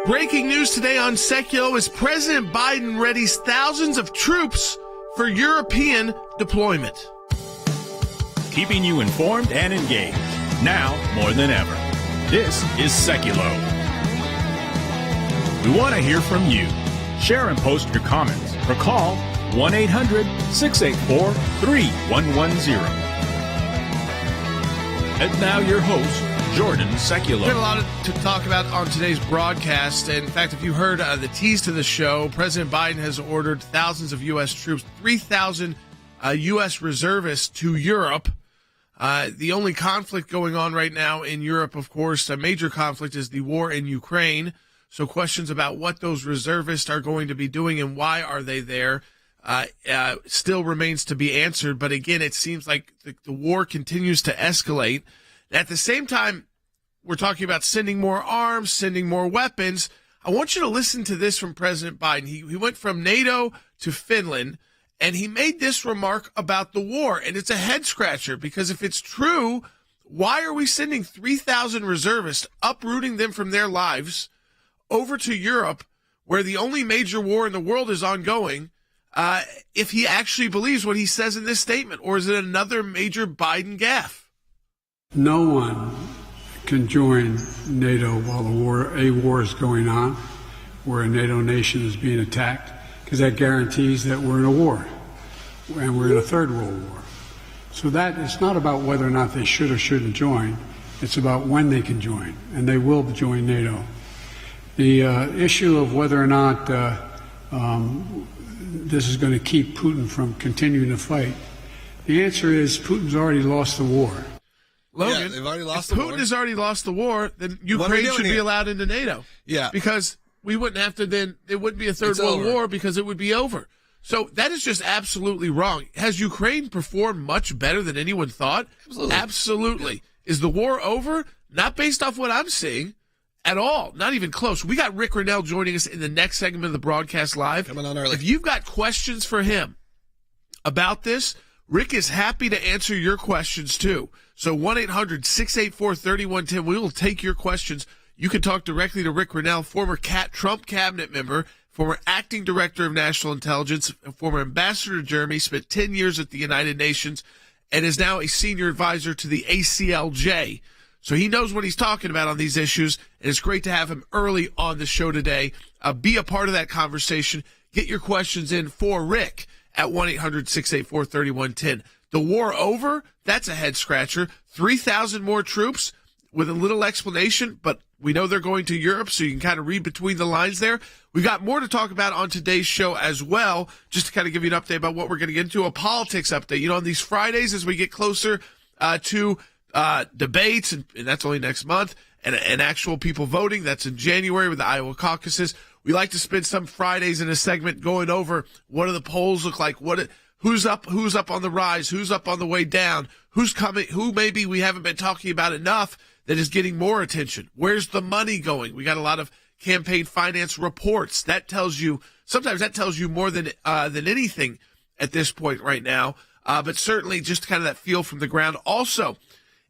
Breaking news today on Sekulow is President Biden readies thousands of troops for European deployment. Keeping you informed and engaged, now more than ever. This is Sekulow. We want to hear from you. Share and post your comments or call 1-800-684-3110. And now your host, jordansekulow. We have a lot to talk about on today's broadcast. In fact, if you heard the tease to the show, President Biden has ordered thousands of U.S. troops, 3,000 U.S. reservists to Europe. The only conflict going on right now in Europe, of course, a major conflict is the war in Ukraine. So questions about what those reservists are going to be doing and why are they there still remains to be answered. But again, it seems like the war continues to escalate. At the same time, we're talking about sending more arms, sending more weapons. I want you to listen to this from President Biden. He went from NATO to Finland, and he made this remark about the war. And it's a head-scratcher, because if it's true, why are we sending 3,000 reservists, uprooting them from their lives, over to Europe, where the only major war in the world is ongoing, if he actually believes what he says in this statement? Or is it another major Biden gaffe? No one can join NATO while a war is going on, where a NATO nation is being attacked, because that guarantees that we're in a war, and we're in a third world war. So that it's not about whether or not they should or shouldn't join. It's about when they can join, and they will join NATO. The issue of whether or not this is going to keep Putin from continuing to fight, the answer is Putin's already lost the war. Logan, they've already lost if the Putin war. has already lost the war, then Ukraine should be allowed into NATO. Yeah. Because we wouldn't have to then, it wouldn't be a third world war because it would be over. So that is just absolutely wrong. Has Ukraine performed much better than anyone thought? Absolutely. Yeah. Is the war over? Not based off what I'm seeing at all. Not even close. We got Rick Grinnell joining us in the next segment of the broadcast live. Coming on early. If you've got questions for him about this, Rick is happy to answer your questions, too. So 1-800-684-3110. We will take your questions. You can talk directly to Rick Grinnell, former Trump cabinet member, former acting director of national intelligence, former ambassador to Germany, spent 10 years at the United Nations, and is now a senior advisor to the AClj. So he knows what he's talking about on these issues, and it's great to have him early on the show today. Be a part of that conversation. Get your questions in for Rick at 1-800-684-3110. The war over? That's a head-scratcher. 3,000 more troops with a little explanation, but we know they're going to Europe, so you can kind of read between the lines there. We've got more to talk about on today's show as well, just to kind of give you an update about what we're going to get into, a politics update. You know, on these Fridays as we get closer to debates, and that's only next month, and actual people voting, that's in January with the Iowa caucuses. We like to spend some Fridays in a segment going over what do the polls look like, who's up on the rise, who's up on the way down, who's coming, who maybe we haven't been talking about enough that is getting more attention. Where's the money going? We got a lot of campaign finance reports. Sometimes that tells you more than anything at this point right now. But certainly just kind of that feel from the ground. Also,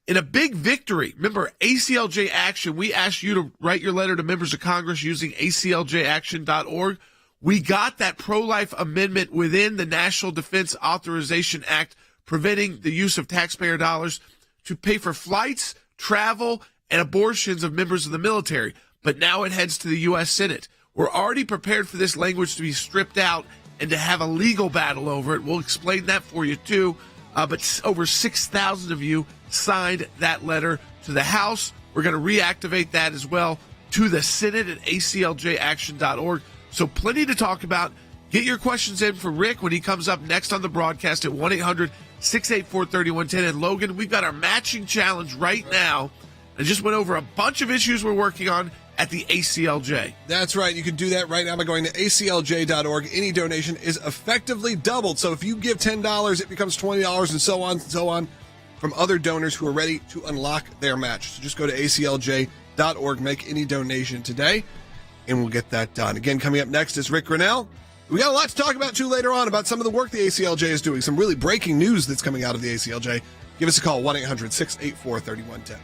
in a big victory, remember AClj Action, we asked you to write your letter to members of Congress using acljaction.org. We got that pro-life amendment within the National Defense Authorization Act, preventing the use of taxpayer dollars to pay for flights, travel, and abortions of members of the military. But now it heads to the U.S. Senate. We're already prepared for this language to be stripped out and to have a legal battle over it. We'll explain that for you, too. But over 6,000 of you signed that letter to the House. We're going to reactivate that as well to the Senate at acljaction.org. So plenty to talk about. Get your questions in for Rick when he comes up next on the broadcast at 1-800-684-3110. And Logan, we've got our matching challenge right now. I just went over a bunch of issues we're working on at the AClj. That's right. You can do that right now by going to aclj.org. Any donation is effectively doubled. So if you give $10, it becomes $20 and so on from other donors who are ready to unlock their match. So just go to aclj.org, make any donation today, and we'll get that done. Again, coming up next is Rick Grinnell. We got a lot to talk about, too, later on about some of the work the AClj is doing, some really breaking news that's coming out of the AClj. Give us a call, 1-800-684-3110.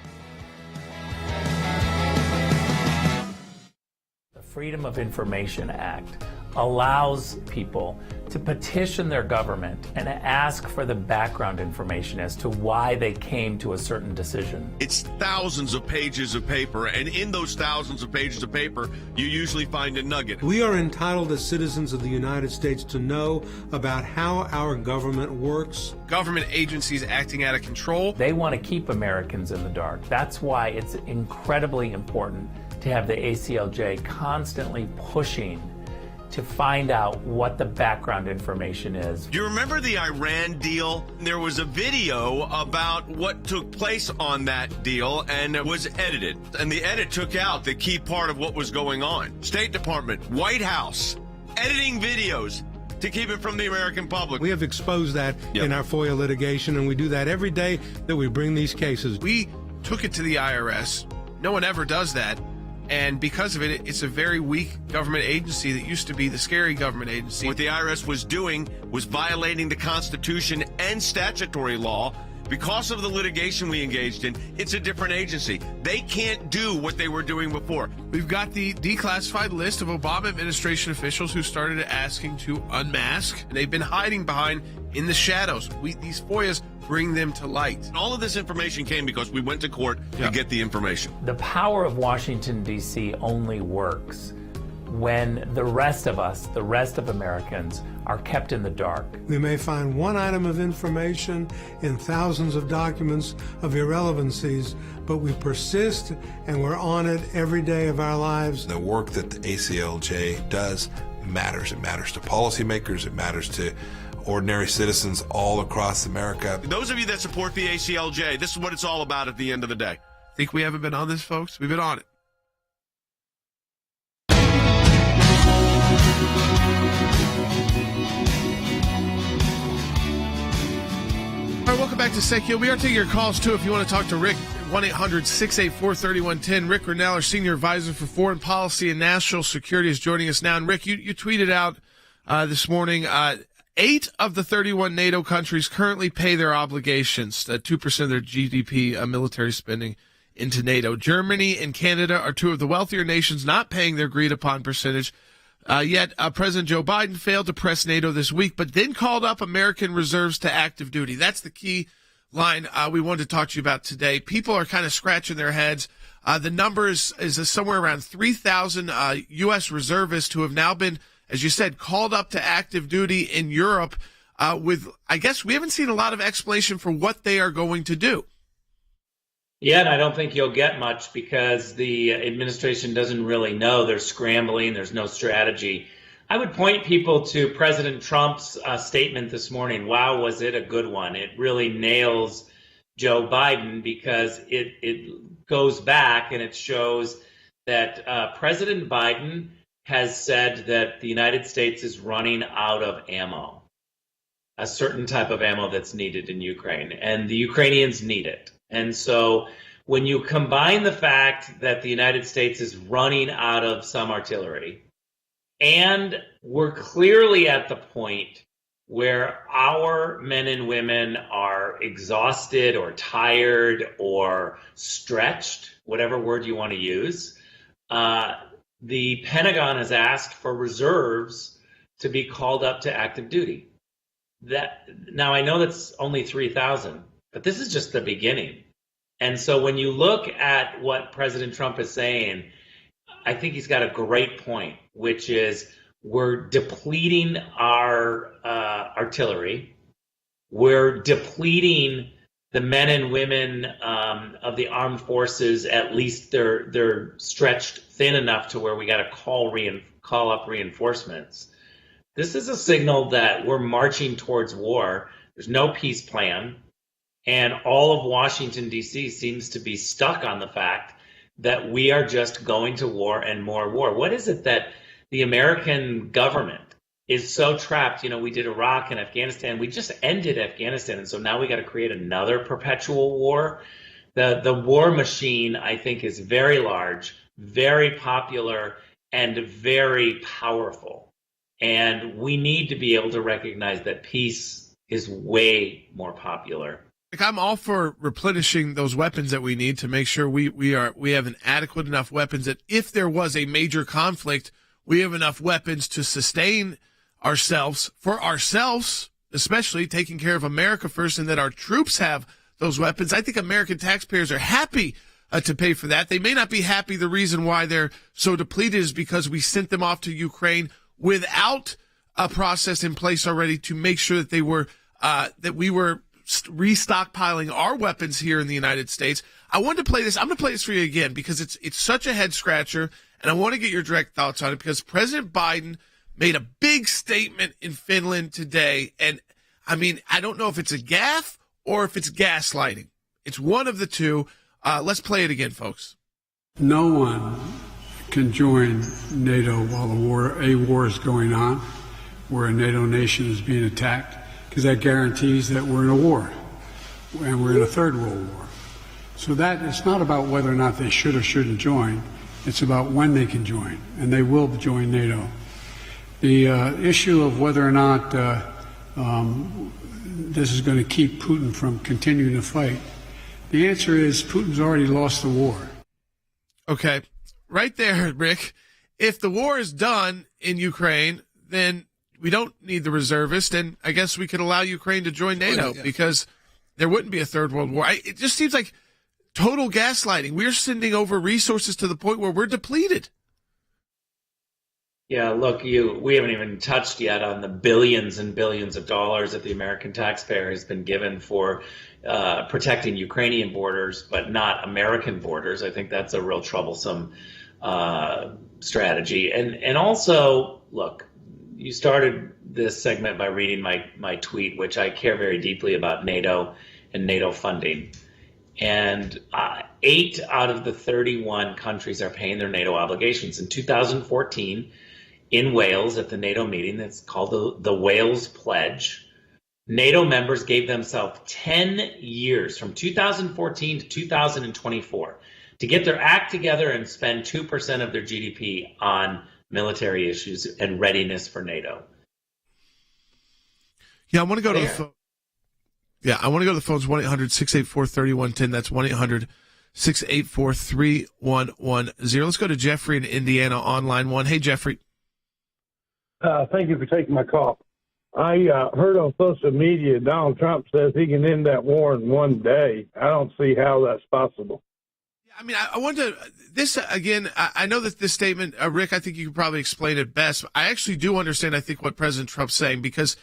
Freedom of Information Act allows people to petition their government and ask for the background information as to why they came to a certain decision. It's thousands of pages of paper, and in those thousands of pages of paper, you usually find a nugget. We are entitled as citizens of the United States to know about how our government works. Government agencies acting out of control. They want to keep Americans in the dark. That's why it's incredibly important to have the AClj constantly pushing to find out what the background information is. Do you remember the Iran deal? There was a video about what took place on that deal, and it was edited. And the edit took out the key part of what was going on. State Department, White House, editing videos to keep it from the American public. We have exposed that in our FOIA litigation, and we do that every day that we bring these cases. We took it to the IRS. No one ever does that. And because of it, it's a very weak government agency that used to be the scary government agency. What the IRS was doing was violating the Constitution and statutory law. Because of the litigation we engaged in, it's a different agency. They can't do what they were doing before. We've got the declassified list of Obama administration officials who started asking to unmask, and they've been hiding behind in the shadows. These FOIAs bring them to light. And all of this information came because we went to court to get the information. The power of Washington, D.C. only works when the rest of us, the rest of Americans, are kept in the dark. We may find one item of information in thousands of documents of irrelevancies, but we persist and we're on it every day of our lives. The work that the AClj does matters. It matters to policymakers. It matters to ordinary citizens all across America. Those of you that support the AClj, this is what it's all about at the end of the day. Think we haven't been on this, folks? We've been on it. All right, welcome back to Sekulow. We are taking your calls, too, if you want to talk to Rick. 1-800-684-3110. Rick Grinnell, our Senior Advisor for Foreign Policy and National Security, is joining us now. And, Rick, you tweeted out this morning, 8 of the 31 NATO countries currently pay their obligations, 2% of their GDP military spending into NATO. Germany and Canada are 2 of the wealthier nations not paying their agreed-upon percentage. Yet President Joe Biden failed to press NATO this week, but then called up American reserves to active duty. That's the key line we wanted to talk to you about today. People are kind of scratching their heads. The number is somewhere around 3,000 U.S. reservists who have now been, as you said, called up to active duty in Europe with, I guess, we haven't seen a lot of explanation for what they are going to do. Yeah, and I don't think you'll get much because the administration doesn't really know. They're scrambling. There's no strategy. I would point people to President Trump's statement this morning. Wow, was it a good one? It really nails Joe Biden because it goes back and it shows that President Biden has said that the United States is running out of ammo, a certain type of ammo that's needed in Ukraine, and the Ukrainians need it. And so when you combine the fact that the United States is running out of some artillery, and we're clearly at the point where our men and women are exhausted or tired or stretched, whatever word you want to use, the Pentagon has asked for reserves to be called up to active duty. Now, I know that's only 3,000. But this is just the beginning. And so when you look at what President Trump is saying, I think he's got a great point, which is we're depleting our artillery. We're depleting the men and women of the armed forces. At least they're stretched thin enough to where we got to call up reinforcements. This is a signal that we're marching towards war. There's no peace plan. And all of Washington, D.C. seems to be stuck on the fact that we are just going to war and more war. What is it that the American government is so trapped? You know, we did Iraq and Afghanistan. We just ended Afghanistan. And so now we got to create another perpetual war. The war machine, I think, is very large, very popular, and very powerful. And we need to be able to recognize that peace is way more popular Like, I'm all for replenishing those weapons that we need to make sure we have an adequate enough weapons that if there was a major conflict, we have enough weapons to sustain ourselves, for ourselves, especially taking care of America first, and that our troops have those weapons. I think American taxpayers are happy to pay for that. They may not be happy. The reason why they're so depleted is because we sent them off to Ukraine without a process in place already to make sure that they were that we were restockpiling our weapons here in the United States. I wanted to play this. I'm going to play this for you again because it's such a head scratcher, and I want to get your direct thoughts on it because President Biden made a big statement in Finland today, and I mean, I don't know if it's a gaffe or if it's gaslighting. It's one of the two. Let's play it again, folks. No one can join NATO while a war is going on, where a NATO nation is being attacked, because that guarantees that we're in a war, and we're in a third world war. So that it's not about whether or not they should or shouldn't join. It's about when they can join, and they will join NATO. The issue of whether or not this is going to keep Putin from continuing to fight, the answer is Putin's already lost the war. Okay, right there, Rick. If the war is done in Ukraine, then we don't need the reservist, and I guess we could allow Ukraine to join NATO because there wouldn't be a third world war. It just seems like total gaslighting. We're sending over resources to the point where we're depleted. Yeah, look, we haven't even touched yet on the billions and billions of dollars that the American taxpayer has been given for protecting Ukrainian borders, but not American borders. I think that's a real troublesome strategy. And also, look, you started this segment by reading my tweet, which I care very deeply about NATO and NATO funding. And 8 out of the 31 countries are paying their NATO obligations. In 2014, in Wales at the NATO meeting that's called the Wales Pledge, NATO members gave themselves 10 years from 2014 to 2024 to get their act together and spend 2% of their GDP on military issues and readiness for NATO. Yeah, I want to go to the phone. Yeah, I want to go to the phones, 1-800-684-3110. That's 1-800-684-3110. Let's go to Jeffrey in Indiana on line 1. Hey, Jeffrey. Thank you for taking my call. I heard on social media Donald Trump says he can end that war in one day. I don't see how that's possible. I mean, I want to, this again, I know that this statement, Rick, I think you could probably explain it best. I actually do understand, I think, what President Trump's saying, because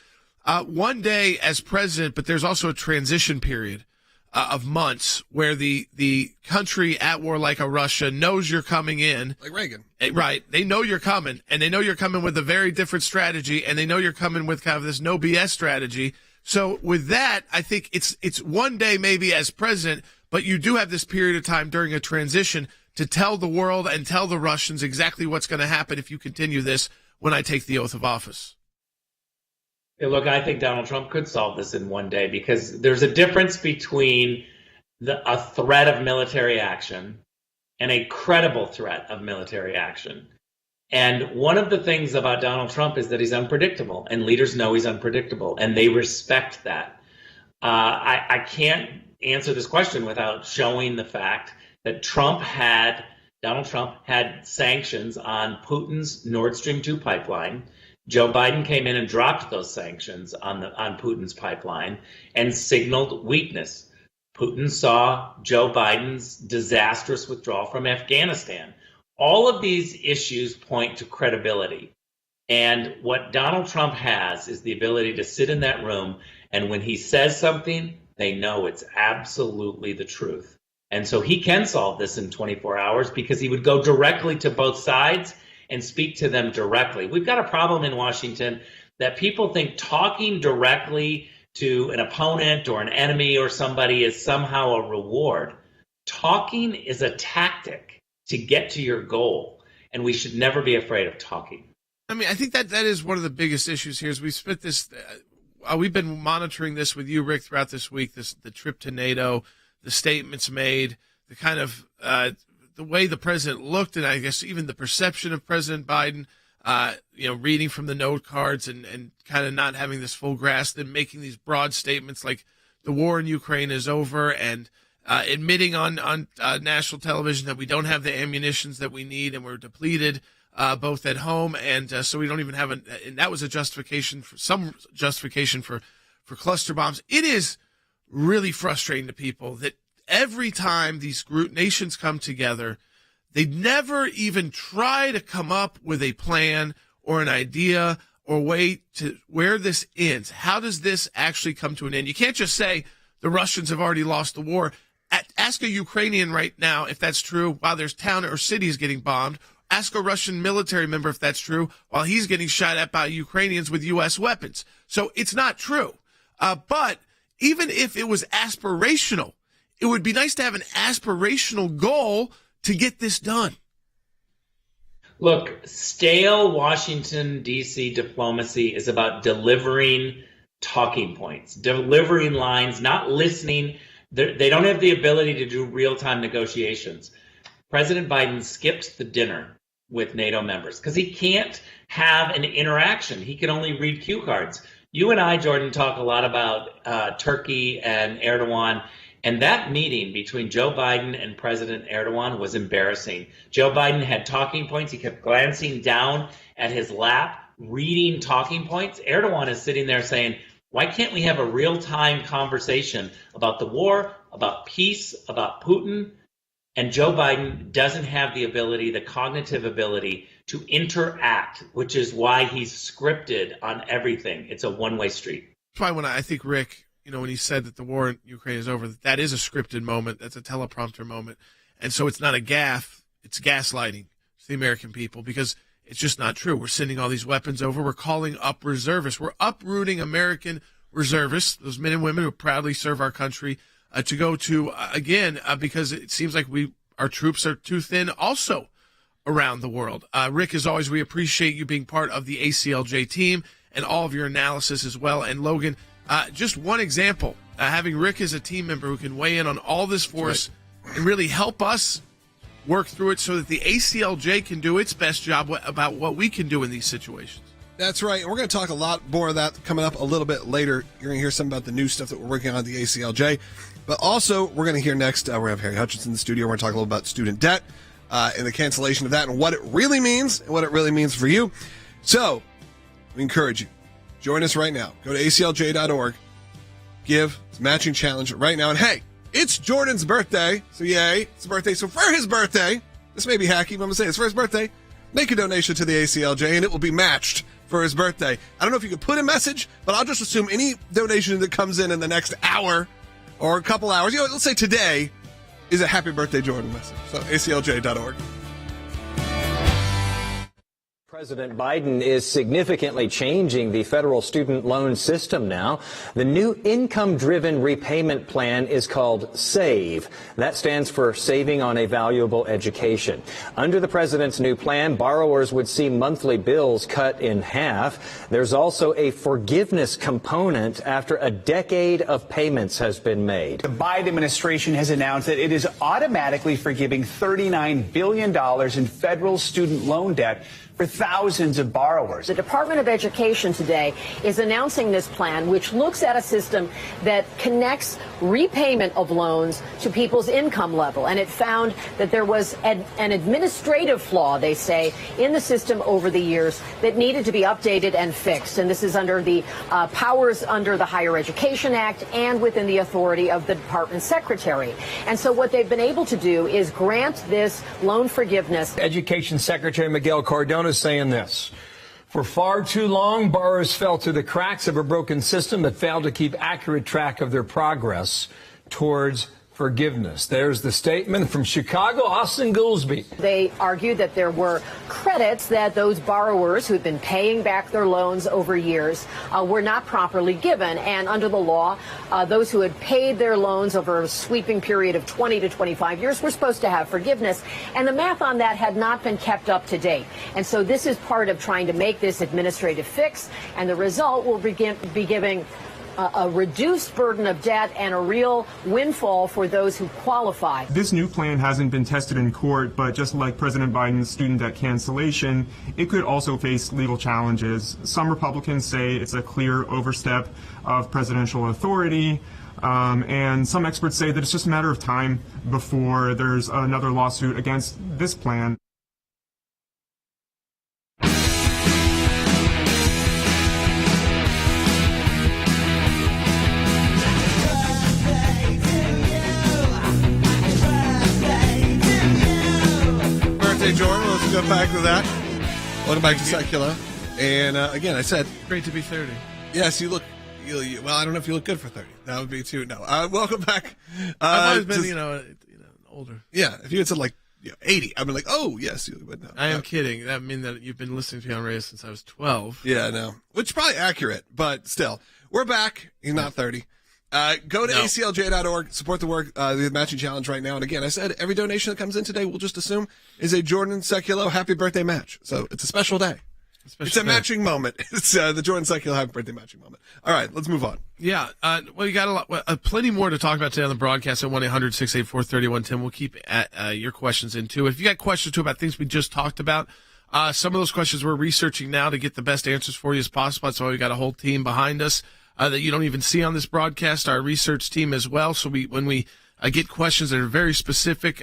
one day as president, but there's also a transition period of months where the country at war like a Russia knows you're coming in. Like Reagan. Right. They know you're coming, and they know you're coming with a very different strategy, and they know you're coming with kind of this no BS strategy. So with that, I think it's one day maybe as president, but you do have this period of time during a transition to tell the world and tell the Russians exactly what's going to happen if you continue this when I take the oath of office. Hey, look, I think Donald Trump could solve this in one day because there's a difference between a threat of military action and a credible threat of military action. And one of the things about Donald Trump is that he's unpredictable, and leaders know he's unpredictable, and they respect that. I can't answer this question without showing the fact that Donald Trump had sanctions on Putin's Nord Stream 2 pipeline. Joe Biden came in and dropped those sanctions on Putin's pipeline and signaled weakness. Putin saw Joe Biden's disastrous withdrawal from Afghanistan. All of these issues point to credibility. And what Donald Trump has is the ability to sit in that room, and when he says something, they know it's absolutely the truth. And so he can solve this in 24 hours because he would go directly to both sides and speak to them directly. We've got a problem in Washington that people think talking directly to an opponent or an enemy or somebody is somehow a reward. Talking is a tactic to get to your goal, and we should never be afraid of talking. I mean, I think that is one of the biggest issues here is we've spent this we've been monitoring this with you, Rick, throughout this week, the trip to NATO, the statements made, the kind of the way the president looked, and I guess even the perception of President Biden, reading from the note cards and kind of not having this full grasp and making these broad statements like the war in Ukraine is over and admitting on national television that we don't have the ammunitions that we need and we're depleted both at home and so we don't even have and that was a justification for cluster bombs. It is really frustrating to people that every time these nations come together, they never even try to come up with a plan or an idea or way to where this ends. How does this actually come to an end? You can't just say the Russians have already lost the war. Ask a Ukrainian right now if that's true while there's town or cities getting bombed. Ask a Russian military member if that's true while he's getting shot at by Ukrainians with U.S. weapons. So it's not true. But even if it was aspirational, it would be nice to have an aspirational goal to get this done. Look, stale Washington, D.C. diplomacy is about delivering talking points, delivering lines, not listening. They don't have the ability to do real-time negotiations. President Biden skipped the dinner with NATO members because he can't have an interaction. He can only read cue cards. You and I, Jordan, talk a lot about Turkey and Erdogan. And that meeting between Joe Biden and President Erdogan was embarrassing. Joe Biden had talking points. He kept glancing down at his lap, reading talking points. Erdogan is sitting there saying, why can't we have a real-time conversation about the war, about peace, about Putin? And Joe Biden doesn't have the ability, the cognitive ability to interact, which is why he's scripted on everything. It's a one-way street. That's why when I think Rick, when he said that the war in Ukraine is over, that is a scripted moment. That's a teleprompter moment. And so it's not a gaffe. It's gaslighting to the American people because it's just not true. We're sending all these weapons over. We're calling up reservists. We're uprooting American reservists, those men and women who proudly serve our country, to go to, again, because it seems like our troops are too thin also around the world. Rick, as always, we appreciate you being part of the AClj team and all of your analysis as well. And Logan, just one example, having Rick as a team member who can weigh in on all this for us and really help us work through it so that the AClj can do its best job about what we can do in these situations. That's right. And we're going to talk a lot more of that coming up a little bit later. You're going to hear some about the new stuff that we're working on at the AClj. But also, we're going to hear next, we're going to have Harry Hutchinson in the studio. We're going to talk a little about student debt and the cancellation of that and what it really means and what it really means for you. So, we encourage you. Join us right now. Go to aclj.org. Give a matching challenge right now. And hey, it's Jordan's birthday. So yay, it's his birthday. So for his birthday, this may be hacky, but I'm going to say it's for his birthday. Make a donation to the AClj and it will be matched for his birthday. I don't know if you could put a message, but I'll just assume any donation that comes in the next hour or a couple hours, let's say today, is a happy birthday Jordan message. So aclj.org. President Biden is significantly changing the federal student loan system now. The new income-driven repayment plan is called SAVE. That stands for Saving on a Valuable Education. Under the president's new plan, borrowers would see monthly bills cut in half. There's also a forgiveness component after a decade of payments has been made. The Biden administration has announced that it is automatically forgiving $39 billion in federal student loan debt for thousands of borrowers. The Department of Education today is announcing this plan, which looks at a system that connects repayment of loans to people's income level. And it found that there was an administrative flaw, they say, in the system over the years that needed to be updated and fixed. And this is under the powers under the Higher Education Act and within the authority of the department secretary. And so what they've been able to do is grant this loan forgiveness. Education Secretary Miguel Cardona is saying this: for far too long, borrowers fell through the cracks of a broken system that failed to keep accurate track of their progress towards forgiveness. There's the statement from Chicago, Austin Goolsby. They argued that there were credits that those borrowers who'd been paying back their loans over years were not properly given. And under the law, those who had paid their loans over a sweeping period of 20 to 25 years were supposed to have forgiveness. And the math on that had not been kept up to date. And so this is part of trying to make this administrative fix. And the result will be giving a reduced burden of debt and a real windfall for those who qualify. This new plan hasn't been tested in court, but just like President Biden's student debt cancellation, it could also face legal challenges. Some Republicans say it's a clear overstep of presidential authority. And some experts say that it's just a matter of time before there's another lawsuit against this plan. Birthday, Jordan. Let's go back to that. Welcome back to Sekulow. And again, I said, Great to be 30. yes, you look. Well, I don't know if you look good for 30. That would be too. No. Welcome back. I've always been, older. Yeah, if you had said like 80, I'd be like, oh yes, but no. I am kidding. That means that you've been listening to me on radio since I was 12. Yeah, no, which is probably accurate, but still, we're back. He's not 30. Go to aclj.org, support the work, the matching challenge right now. And again, I said every donation that comes in today, we'll just assume is a Jordan Sekulow happy birthday match. So it's a special day. It's a matching moment. It's the Jordan Sekulow happy birthday matching moment. All right, let's move on. Yeah, well, you got plenty more to talk about today on the broadcast at 1-800-684-3110. We'll keep your questions in, too. If you got questions, too, about things we just talked about, some of those questions we're researching now to get the best answers for you as possible. That's why we got a whole team behind us that you don't even see on this broadcast, our research team as well. So when we get questions that are very specific,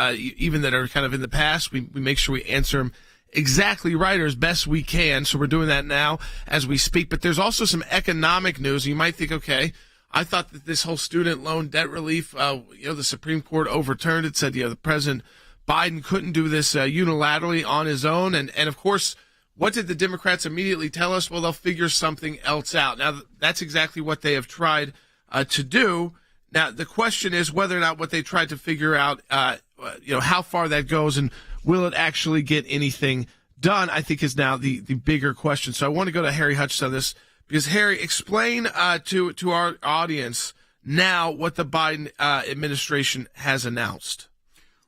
even that are kind of in the past, we make sure we answer them exactly right or as best we can. So we're doing that now as we speak. But there's also some economic news. You might think, okay, I thought that this whole student loan debt relief, the Supreme Court overturned it, said, the President Biden couldn't do this unilaterally on his own. And of course, what did the Democrats immediately tell us? Well, they'll figure something else out. Now, that's exactly what they have tried to do. Now, the question is whether or not what they tried to figure out, how far that goes and will it actually get anything done, I think is now the bigger question. So I want to go to Harry Hutchins on this because, Harry, explain to our audience now what the Biden administration has announced.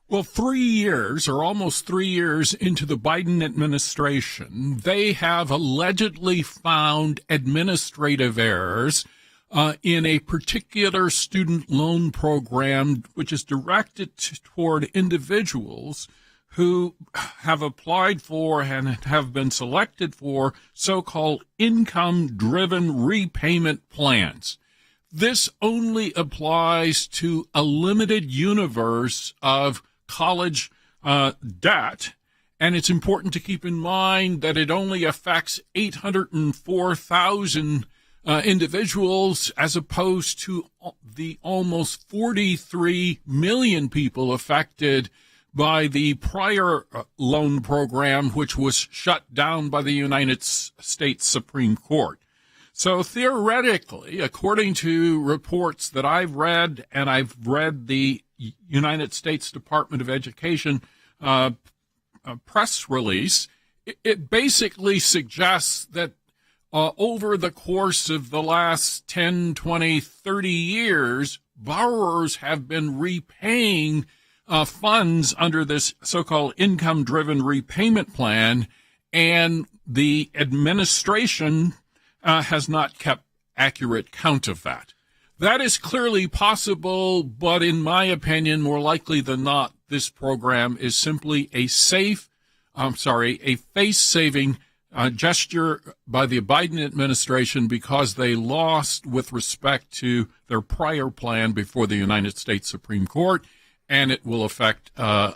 Well, 3 years or almost 3 years into the Biden administration, they have allegedly found administrative errors in a particular student loan program, which is directed toward individuals who have applied for and have been selected for so-called income-driven repayment plans. This only applies to a limited universe of college debt, and it's important to keep in mind that it only affects 804,000 individuals as opposed to the almost 43 million people affected by the prior loan program, which was shut down by the United States Supreme Court. So theoretically, according to reports that I've read, and I've read the United States Department of Education press release, it basically suggests that over the course of the last 10, 20, 30 years, borrowers have been repaying funds under this so-called income-driven repayment plan, and the administration has not kept accurate count of that. That is clearly possible, but in my opinion, more likely than not, this program is simply a face-saving gesture by the Biden administration because they lost with respect to their prior plan before the United States Supreme Court, and it will affect a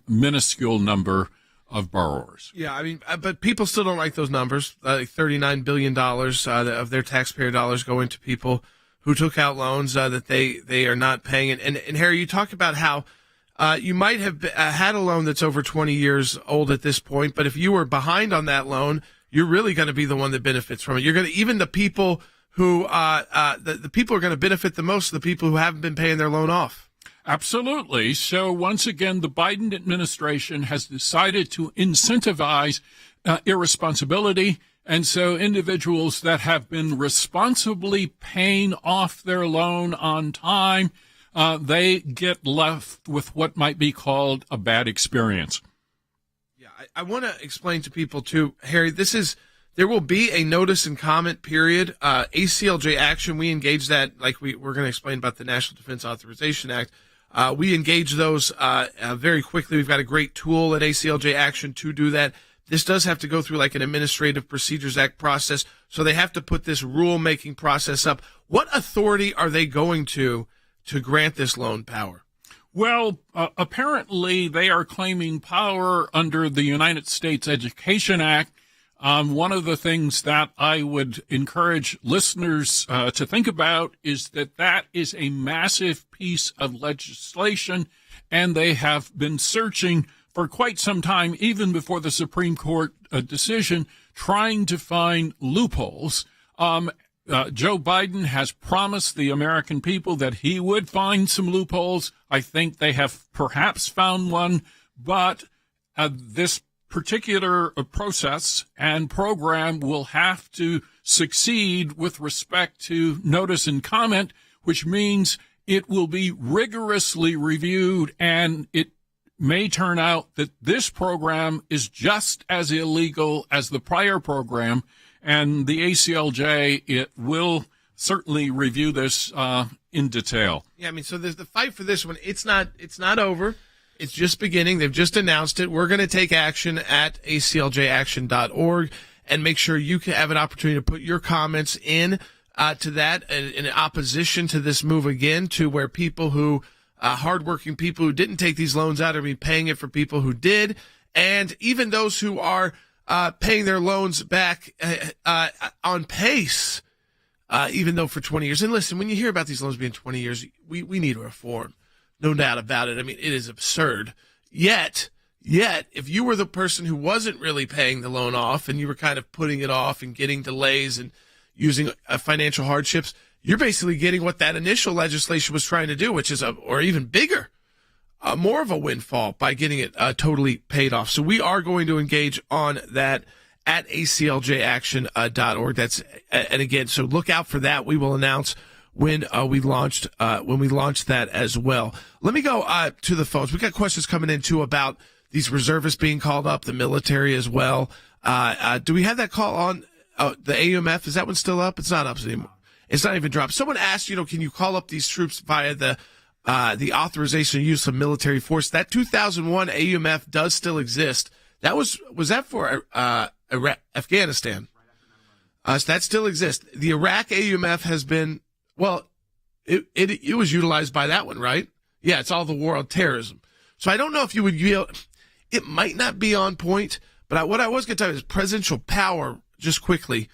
minuscule number of borrowers. Yeah, I mean, but people still don't like those numbers, like $39 billion of their taxpayer dollars going to people who took out loans that they are not paying. And Harry, you talk about how you might have had a loan that's over 20 years old at this point, but if you were behind on that loan, you're really going to be the one that benefits from it. You're going to, even the people who the people who are going to benefit the most are the people who haven't been paying their loan off. Absolutely. So once again, the Biden administration has decided to incentivize irresponsibility. And so individuals that have been responsibly paying off their loan on time, they get left with what might be called a bad experience. Yeah, I want to explain to people too, Harry, there will be a notice and comment period. AClj action, we engage that, like we're going to explain about the National Defense Authorization Act. We engage those very quickly. We've got a great tool at AClj action to do that. this does have to go through like an Administrative Procedures Act process. So they have to put this rulemaking process up. What authority are they going to grant this loan power? Well, apparently they are claiming power under the United States Education Act. One of the things that I would encourage listeners to think about is that is a massive piece of legislation, and they have been searching for quite some time, even before the Supreme Court decision, trying to find loopholes. Joe Biden has promised the American people that he would find some loopholes. I think they have perhaps found one, but this particular process and program will have to succeed with respect to notice and comment, which means it will be rigorously reviewed, and it may turn out that this program is just as illegal as the prior program, and the AClj, it will certainly review this in detail. Yeah, I mean, so there's the fight for this one. It's not over. It's just beginning. They've just announced it. We're going to take action at acljaction.org and make sure you can have an opportunity to put your comments in to that in opposition to this move again, to where people who, hardworking people who didn't take these loans out are being paying it for people who did. And even those who are paying their loans back on pace, even though for 20 years. And listen, when you hear about these loans being 20 years, we need a reform. No doubt about it. I mean, it is absurd. Yet, if you were the person who wasn't really paying the loan off and you were kind of putting it off and getting delays and using financial hardships, you're basically getting what that initial legislation was trying to do, which is or even bigger, more of a windfall by getting it totally paid off. So we are going to engage on that at acljaction.org. That's, and again, so look out for that. We will announce when we launched that as well. Let me go to the phones. We got questions coming in too about these reservists being called up, the military as well. Do we have that call on the AUMF? Is that one still up? It's not up anymore. It's not even dropped. Someone asked, can you call up these troops via the authorization use of military force? That 2001 AUMF does still exist. That was that for Afghanistan? So that still exists. The Iraq AUMF has been. Well, it was utilized by that one, right? Yeah, it's all the war on terrorism. So I don't know if you would it might not be on point, but what I was going to tell you is presidential power, just quickly,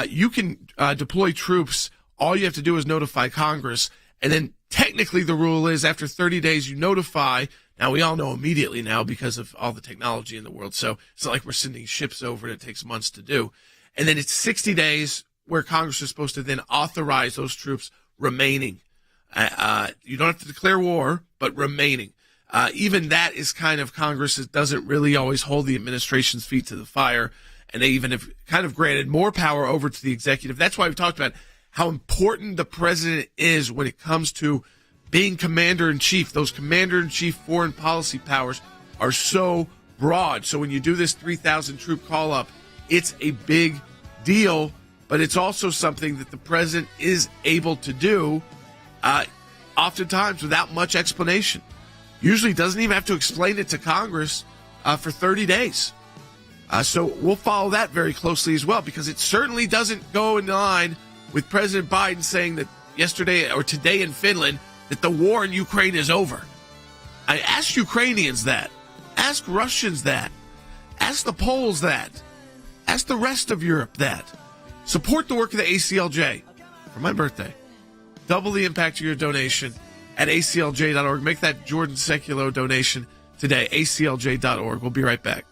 you can deploy troops. All you have to do is notify Congress, and then technically the rule is after 30 days you notify. Now, we all know immediately now because of all the technology in the world, so it's not like we're sending ships over and it takes months to do. And then it's 60 days where Congress is supposed to then authorize those troops remaining. You don't have to declare war, but remaining. Even that is kind of Congress doesn't really always hold the administration's feet to the fire, and they even have kind of granted more power over to the executive. That's why we've talked about how important the president is when it comes to being commander-in-chief. Those commander-in-chief foreign policy powers are so broad. So when you do this 3,000-troop call-up, it's a big deal. But it's also something that the president is able to do oftentimes without much explanation. Usually doesn't even have to explain it to Congress for 30 days. So we'll follow that very closely as well, because it certainly doesn't go in line with President Biden saying that yesterday or today in Finland that the war in Ukraine is over. I ask Ukrainians that. Ask Russians that. Ask the Poles that. Ask the rest of Europe that. Support the work of the AClj for my birthday. Double the impact of your donation at aclj.org. Make that jordansekulow donation today, aclj.org. We'll be right back.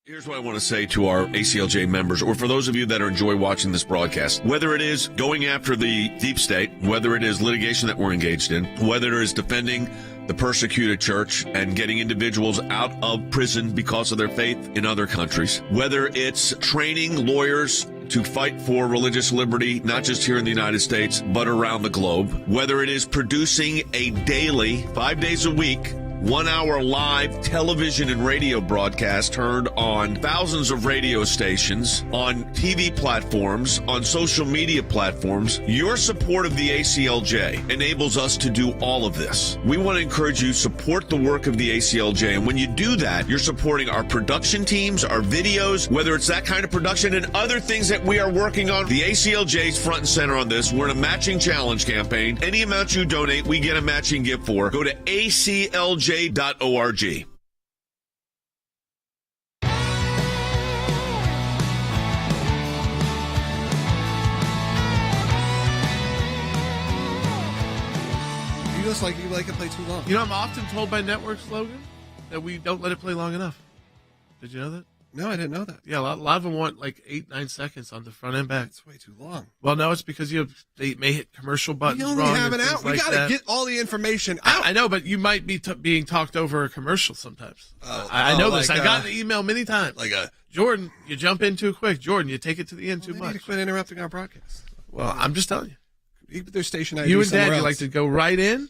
Here's what I want to say to our AClj members, or for those of you that enjoy watching this broadcast. Whether it is going after the deep state, whether it is litigation that we're engaged in, whether it is defending the persecuted church and getting individuals out of prison because of their faith in other countries, whether it's training lawyers to fight for religious liberty, not just here in the United States, but around the globe, whether it is producing a daily, 5 days a week, 1-hour live television and radio broadcast heard on thousands of radio stations, on TV platforms, on social media platforms. Your support of the AClj enables us to do all of this. We want to encourage you to support the work of the AClj, and when you do that, you're supporting our production teams, our videos, whether it's that kind of production and other things that we are working on. The AClj is front and center on this. We're in a matching challenge campaign. Any amount you donate, we get a matching gift for. Go to aclj.org. You like it play too long. You know, I'm often told by networks, Logan, that we don't let it play long enough. Did you know that? No, I didn't know that. Yeah, a lot of them want like 8-9 seconds on the front and back. It's way too long. Well, no, it's because they may hit commercial buttons We only wrong. have an hour. We got to get all the information out. I know, but you might be being talked over a commercial sometimes. I know this. I got the email many times. Jordan, you jump in too quick. Jordan, you take it to the end too much. Need to quit interrupting our broadcast. Well, I'm just telling you. Their station ID You and Dad, else. you like to go right in.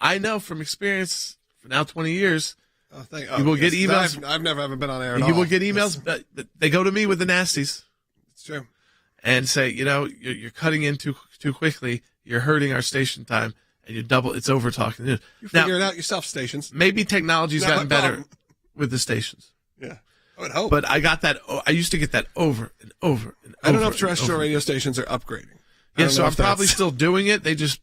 I know from experience for now 20 years. You will get emails. I've never ever been on air at all. You will get emails, but they go to me with the nasties. It's true. And say, you're cutting in too quickly. You're hurting our station time, and it's over talking. You figure it out yourself, stations. Maybe technology's gotten better with the stations. Yeah, I would hope. But I got that. I used to get that over and over and over. I don't know if terrestrial radio stations are upgrading. Yeah, so I'm probably still doing it. They just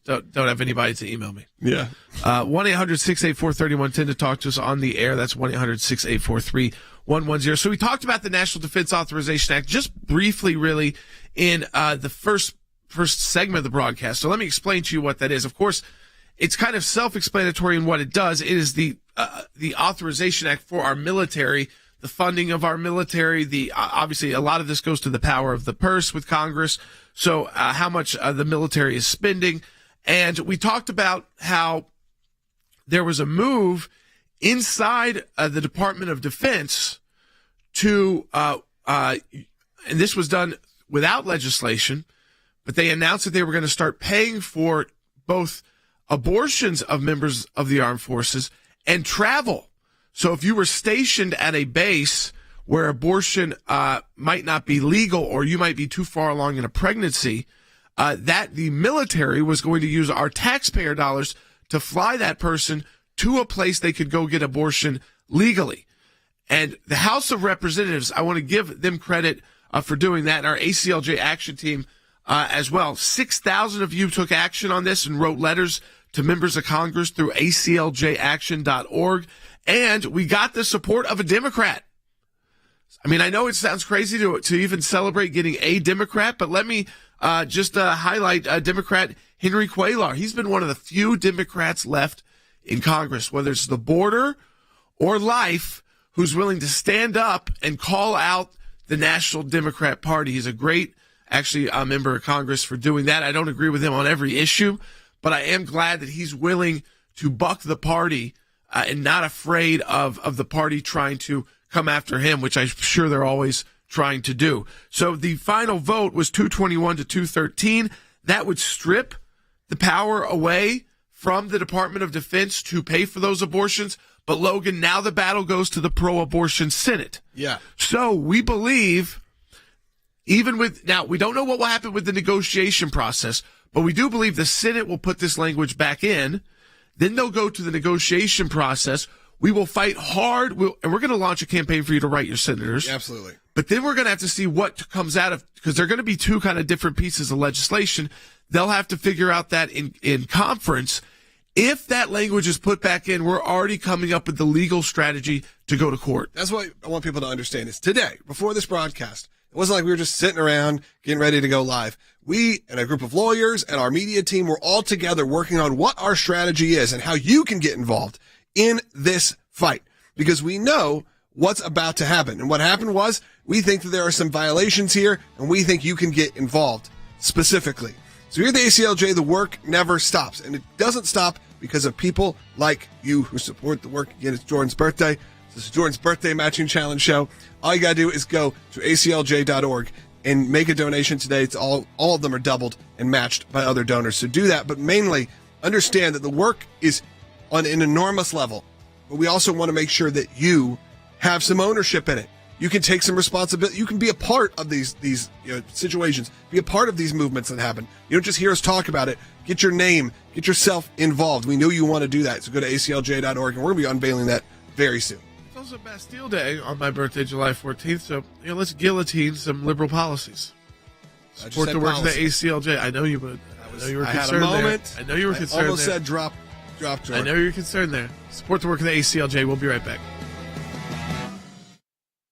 don't have anybody to email me. Yeah. 1-800-684-3110 to talk to us on the air. That's 1-800-684-3110. So we talked about the National Defense Authorization Act just briefly, really, in the first segment of the broadcast. So let me explain to you what that is. Of course, it's kind of self-explanatory in what it does. It is the Authorization Act for our military, the funding of our military. Obviously, a lot of this goes to the power of the purse with Congress. So how much the military is spending. And we talked about how there was a move inside the Department of Defense to, and this was done without legislation, but they announced that they were going to start paying for both abortions of members of the armed forces and travel. So if you were stationed at a base where abortion might not be legal, or you might be too far along in a pregnancy, that the military was going to use our taxpayer dollars to fly that person to a place they could go get abortion legally. And the House of Representatives, I want to give them credit for doing that, and our AClj action team as well. 6,000 of you took action on this and wrote letters to members of Congress through acljaction.org, and we got the support of a Democrat. I mean, I know it sounds crazy to even celebrate getting a Democrat, but let me just highlight Democrat Henry Cuellar. He's been one of the few Democrats left in Congress, whether it's the border or life, who's willing to stand up and call out the National Democrat Party. He's a great, actually, member of Congress for doing that. I don't agree with him on every issue, but I am glad that he's willing to buck the party and not afraid of the party trying to come after him, which I'm sure they're always trying to do. So the final vote was 221 to 213. That would strip the power away from the Department of Defense to pay for those abortions. But Logan, now the battle goes to the pro-abortion Senate. Yeah. So we believe, now we don't know what will happen with the negotiation process, but we do believe the Senate will put this language back in. Then they'll go to the negotiation process. We will fight hard, and we're going to launch a campaign for you to write your senators. Absolutely. But then we're going to have to see what comes out of, because they're going to be two kind of different pieces of legislation. They'll have to figure out that in conference. If that language is put back in, we're already coming up with the legal strategy to go to court. That's what I want people to understand is today, before this broadcast, it wasn't like we were just sitting around getting ready to go live. We and a group of lawyers and our media team were all together working on what our strategy is and how you can get involved in this fight, because we know what's about to happen. And what happened was, we think that there are some violations here, and we think you can get involved specifically. So here at the AClj, the work never stops, and it doesn't stop because of people like you who support the work. Again, it's Jordan's birthday. This is Jordan's birthday matching challenge show. All you gotta do is go to aclj.org and make a donation today. It's all of them are doubled and matched by other donors. So do that, but mainly understand that the work is on an enormous level. But we also want to make sure that you have some ownership in it. You can take some responsibility. You can be a part of these situations, be a part of these movements that happen. You don't just hear us talk about it. Get your name, get yourself involved. We know you want to do that. So go to aclj.org, and we're going to be unveiling that very soon. It's also Bastille Day on my birthday, July 14th. So let's guillotine some liberal policies. Support the work of the AClj. I know you would. I know you were concerned there. I know you were concerned there. Almost said drop. I know you're concerned there. Support the work of the AClj. We'll be right back.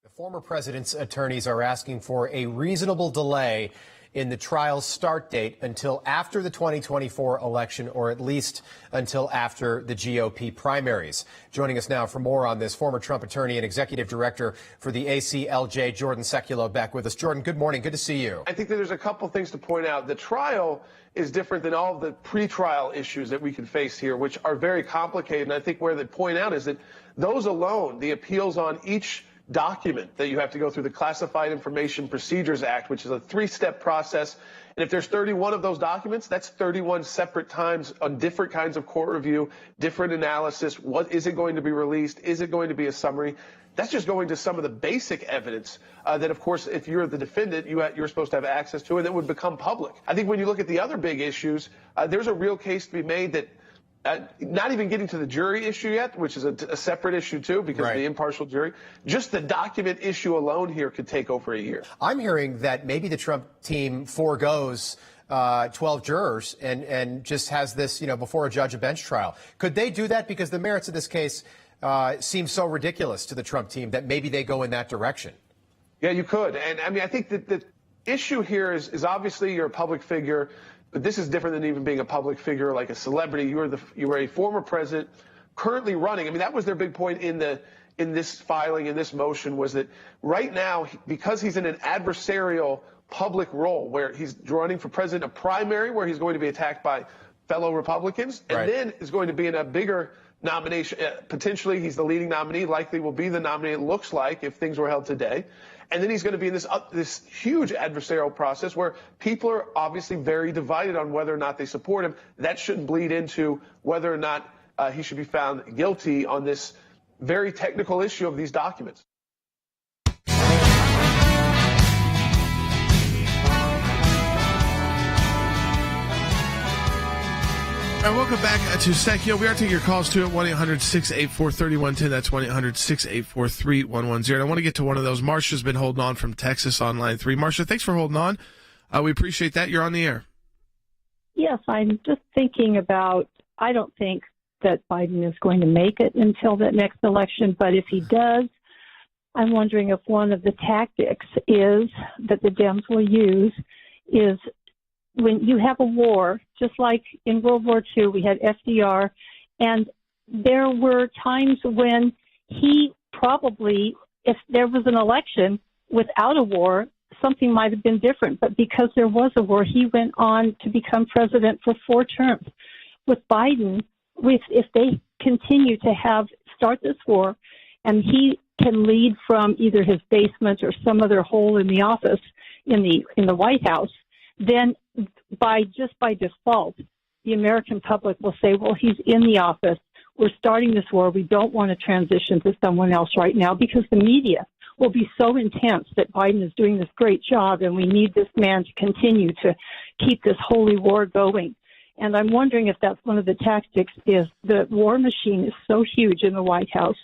The former president's attorneys are asking for a reasonable delay in the trial's start date until after the 2024 election, or at least until after the GOP primaries. Joining us now for more on this, former Trump attorney and executive director for the AClj, Jordansekulow, back with us. Jordan, good morning. Good to see you. I think that there's a couple things to point out. The trial is different than all of the pretrial issues that we can face here, which are very complicated. And I think where they point out is that those alone, the appeals on each document that you have to go through, the Classified Information Procedures Act, which is a 3-step process. And if there's 31 of those documents, that's 31 separate times on different kinds of court review, different analysis. What is it going to be released? Is it going to be a summary? That's just going to some of the basic evidence that, of course, if you're the defendant, you're supposed to have access to, and it would become public. I think when you look at the other big issues, there's a real case to be made that not even getting to the jury issue yet, which is a separate issue, too, because of the impartial jury. Just the document issue alone here could take over a year. I'm hearing that maybe the Trump team forgoes 12 jurors and just has this, before a judge, a bench trial. Could they do that? Because the merits of this case seem so ridiculous to the Trump team that maybe they go in that direction. Yeah, you could. And, I mean, I think that the issue here is obviously you're a public figure. But this is different than even being a public figure like a celebrity. You were a former president currently running. I mean, that was their big point in this filing, in this motion, was that right now, because he's in an adversarial public role where he's running for president, a primary where he's going to be attacked by fellow Republicans, and then is going to be in a bigger nomination. Potentially, he's the leading nominee, likely will be the nominee, it looks like, if things were held today. And then he's going to be in this huge adversarial process where people are obviously very divided on whether or not they support him. That shouldn't bleed into whether or not he should be found guilty on this very technical issue of these documents. All right, welcome back to Sekulow. We are taking your calls too at 1-800-684-3110. That's 1-800-684-3110. I want to get to one of those. Marsha's been holding on from Texas on line 3. Marsha, thanks for holding on. We appreciate that. You're on the air. Yes, I'm just thinking about, I don't think that Biden is going to make it until that next election, but if he does, I'm wondering if one of the tactics is that the Dems will use is when you have a war, just like in World War II, we had FDR, and there were times when he probably, if there was an election without a war, something might have been different. But because there was a war, he went on to become president for 4 terms. With Biden, if they continue to start this war, and he can lead from either his basement or some other hole in the office in the White House, then by default, the American public will say, well, he's in the office. We're starting this war. We don't want to transition to someone else right now, because the media will be so intense that Biden is doing this great job and we need this man to continue to keep this holy war going. And I'm wondering if that's one of the tactics, is the war machine is so huge in the White House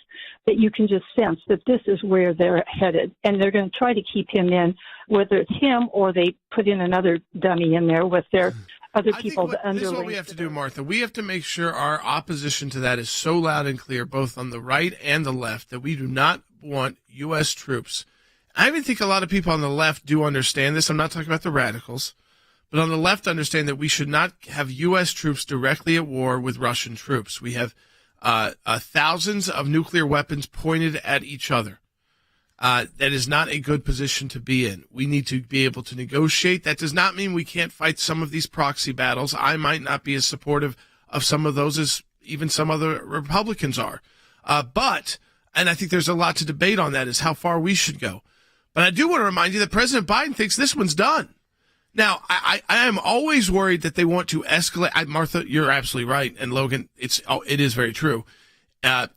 that you can just sense that this is where they're headed. And they're going to try to keep him in, whether it's him or they put in another dummy in there with their other people. This is what we have to do, Martha. We have to make sure our opposition to that is so loud and clear, both on the right and the left, that we do not want U.S. troops. I even think a lot of people on the left do understand this. I'm not talking about the radicals. But on the left, understand that we should not have U.S. troops directly at war with Russian troops. We have thousands of nuclear weapons pointed at each other. That is not a good position to be in. We need to be able to negotiate. That does not mean we can't fight some of these proxy battles. I might not be as supportive of some of those as even some other Republicans are. But I think there's a lot to debate on that, is how far we should go. But I do want to remind you that President Biden thinks this one's done. Now, I am always worried that they want to escalate. Martha, you're absolutely right. And Logan, it is very true.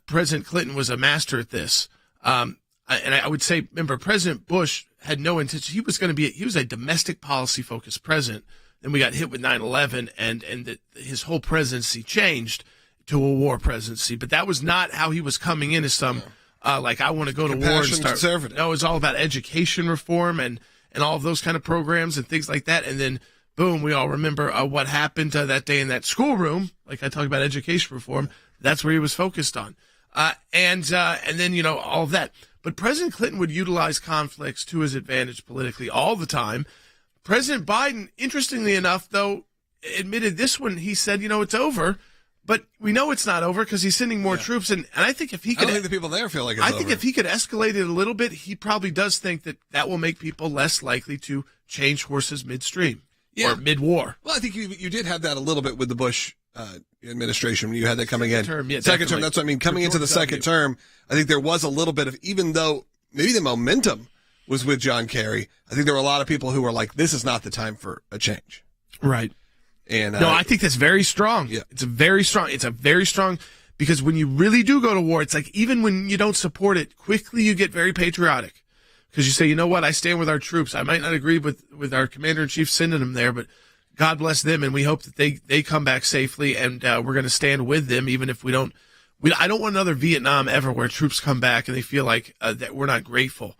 President Clinton was a master at this. And I would say, remember, President Bush had no intention. He was a domestic policy focused president. Then we got hit with 9/11 and his whole presidency changed to a war presidency. But that was not how he was coming in as some, like, I want to go to war and start. Conservative. No, it was all about education reform and all of those kind of programs and things like that. And then, boom, we all remember what happened that day in that schoolroom. Like I talked about education reform. That's where he was focused on. And then, all of that. But President Clinton would utilize conflicts to his advantage politically all the time. President Biden, interestingly enough, though, admitted this one. He said, it's over. But we know it's not over because he's sending more troops. And I think if he could, I don't think the people there feel like it's over. I think if he could escalate it a little bit, he probably does think that will make people less likely to change horses midstream or mid-war. Well, I think you did have that a little bit with the Bush administration when you had that coming in. Second term, that's what I mean. Coming into the second term, I think there was a little bit of, even though maybe the momentum was with John Kerry, I think there were a lot of people who were like, this is not the time for a change. Right. And no, I think that's very strong. Yeah. It's a very strong, because when you really do go to war, it's like even when you don't support it, quickly you get very patriotic because you say, you know what, I stand with our troops. I might not agree with our commander-in-chief sending them there, but God bless them, and we hope that they come back safely, and we're going to stand with them even if we don't. I don't want another Vietnam ever where troops come back and they feel like that we're not grateful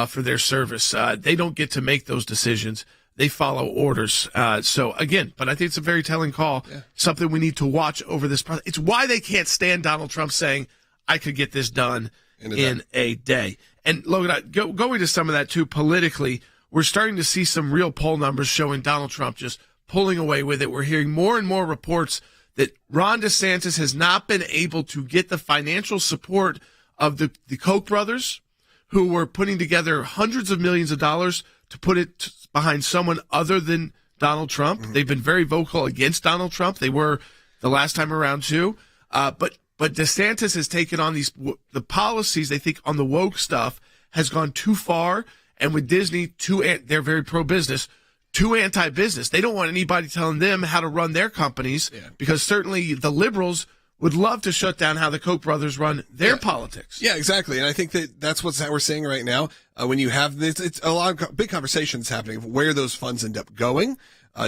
for their service. They don't get to make those decisions. They follow orders. So again, but I think it's a very telling call, something we need to watch over this process. It's why they can't stand Donald Trump saying, I could get this done in a day. And Logan, going to some of that too, politically, we're starting to see some real poll numbers showing Donald Trump just pulling away with it. We're hearing more and more reports that Ron DeSantis has not been able to get the financial support of the Koch brothers, who were putting together hundreds of millions of dollars to put it behind someone other than Donald Trump. Mm-hmm. They've been very vocal against Donald Trump. They were the last time around too. But DeSantis has taken on the policies they think on the woke stuff has gone too far. And with Disney, they're very pro-business, too anti-business. They don't want anybody telling them how to run their companies because certainly the liberals would love to shut down how the Koch brothers run their politics. Yeah, exactly. And I think that's what we're seeing right now. When you have this, it's a lot of big conversations happening of where those funds end up going.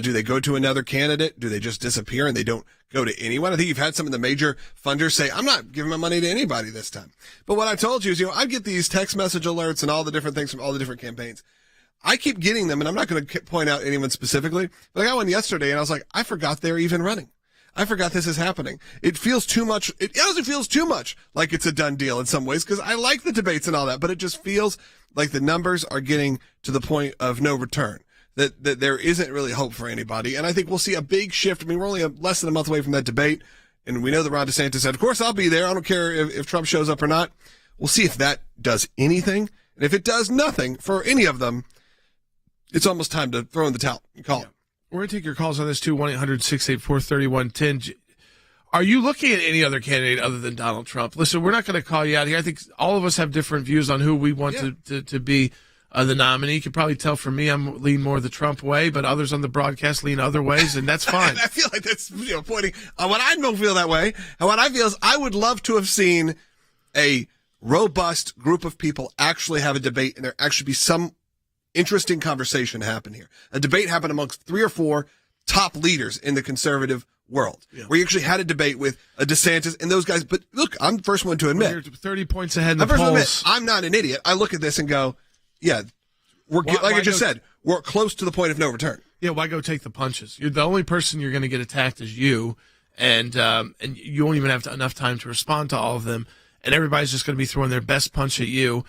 Do they go to another candidate? Do they just disappear and they don't go to anyone? I think you've had some of the major funders say, I'm not giving my money to anybody this time. But what I told you is, I get these text message alerts and all the different things from all the different campaigns. I keep getting them, and I'm not going to point out anyone specifically, but I got one yesterday and I was like, I forgot they're even running. I forgot this is happening. It feels too much. It honestly feels too much like it's a done deal in some ways because I like the debates and all that, but it just feels like the numbers are getting to the point of no return, that there isn't really hope for anybody. And I think we'll see a big shift. I mean, we're only less than a month away from that debate, and we know that Ron DeSantis said, of course, I'll be there. I don't care if Trump shows up or not. We'll see if that does anything. And if it does nothing for any of them, it's almost time to throw in the towel and call it. We're going to take your calls on this too, 1-800-684-3110. Are you looking at any other candidate other than Donald Trump? Listen, we're not going to call you out here. I think all of us have different views on who we want to be the nominee. You can probably tell from me I'm lean more the Trump way, but others on the broadcast lean other ways, and that's fine. I feel like that's pointing on what I don't feel that way. And what I feel is I would love to have seen a robust group of people actually have a debate and there actually be some interesting conversation happen here. A debate happened amongst 3 or 4 top leaders in the conservative world, where you actually had a debate with a DeSantis and those guys. But look, I'm the first one to admit. You're 30 points ahead in the polls. I'm not an idiot. I look at this and go, I just said, we're close to the point of no return. Yeah, why go take the punches? You're the only person you're going to get attacked is you, and you won't even have enough time to respond to all of them, and everybody's just going to be throwing their best punch at you.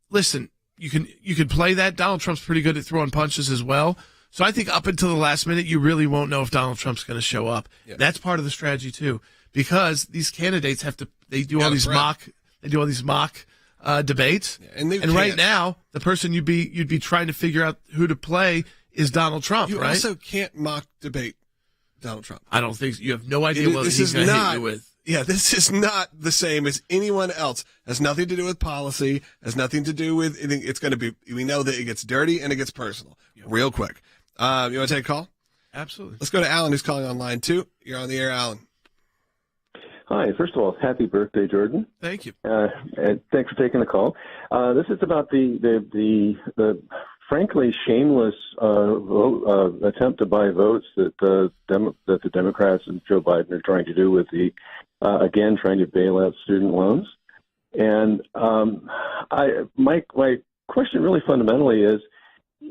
Listen, you can play that. Donald Trump's pretty good at throwing punches as well. So I think up until the last minute, you really won't know if Donald Trump's going to show up. Yeah. That's part of the strategy too, because these candidates they do all these mock debates. Yeah, and right now, the person you'd be trying to figure out who to play is Donald Trump. You right? also can't mock debate Donald Trump. I don't think you have no idea what he's going to hit you with. Yeah, this is not the same as anyone else. Has nothing to do with policy. Has nothing to do with anything. It's going to be. We know that it gets dirty and it gets personal real quick. You want to take a call? Absolutely. Let's go to Alan, who's calling on line 2. You're on the air, Alan. Hi. First of all, happy birthday, Jordan. Thank you. And thanks for taking the call. This is about the frankly shameless attempt to buy votes that the Democrats and Joe Biden are trying to do with again trying to bail out student loans. And my question really fundamentally is,